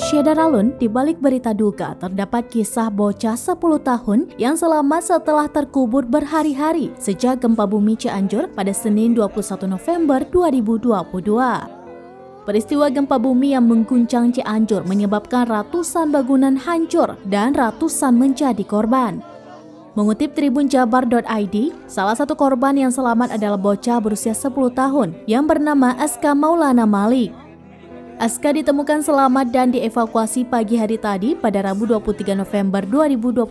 Syedar alun, di balik berita duka terdapat kisah bocah 10 tahun yang selamat setelah terkubur berhari-hari sejak gempa bumi Cianjur pada Senin 21 November 2022. Peristiwa gempa bumi yang mengguncang Cianjur menyebabkan ratusan bangunan hancur dan ratusan menjadi korban. Mengutip tribunjabar.id, salah satu korban yang selamat adalah bocah berusia 10 tahun yang bernama Aska Maulana Malik. Aska ditemukan selamat dan dievakuasi pagi hari tadi pada Rabu 23 November 2022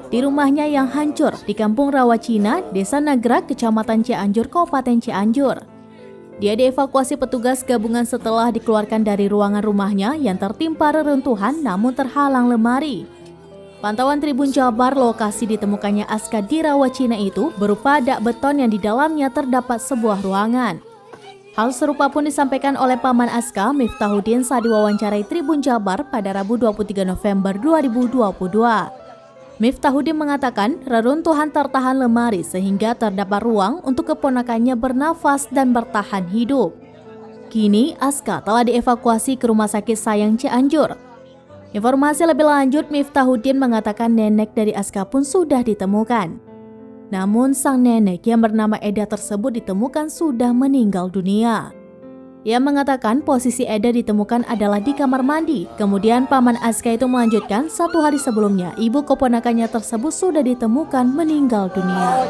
di rumahnya yang hancur di Kampung Rawacina, Desa Nagrak, Kecamatan Cianjur, Kabupaten Cianjur. Dia dievakuasi petugas gabungan setelah dikeluarkan dari ruangan rumahnya yang tertimpa reruntuhan namun terhalang lemari. Pantauan Tribun Jabar, lokasi ditemukannya Aska di Rawacina itu berupa dak beton yang di dalamnya terdapat sebuah ruangan. Hal serupa pun disampaikan oleh paman Aska, Miftahuddin, saat diwawancarai Tribun Jabar pada Rabu 23 November 2022. Miftahuddin mengatakan reruntuhan tertahan lemari sehingga terdapat ruang untuk keponakannya bernafas dan bertahan hidup. Kini Aska telah dievakuasi ke Rumah Sakit Sayang Cianjur. Informasi lebih lanjut, Miftahuddin mengatakan nenek dari Aska pun sudah ditemukan. Namun sang nenek yang bernama Eda tersebut ditemukan sudah meninggal dunia. Ia mengatakan posisi Eda ditemukan adalah di kamar mandi. Kemudian paman Aska itu melanjutkan 1 hari sebelumnya ibu keponakannya tersebut sudah ditemukan meninggal dunia.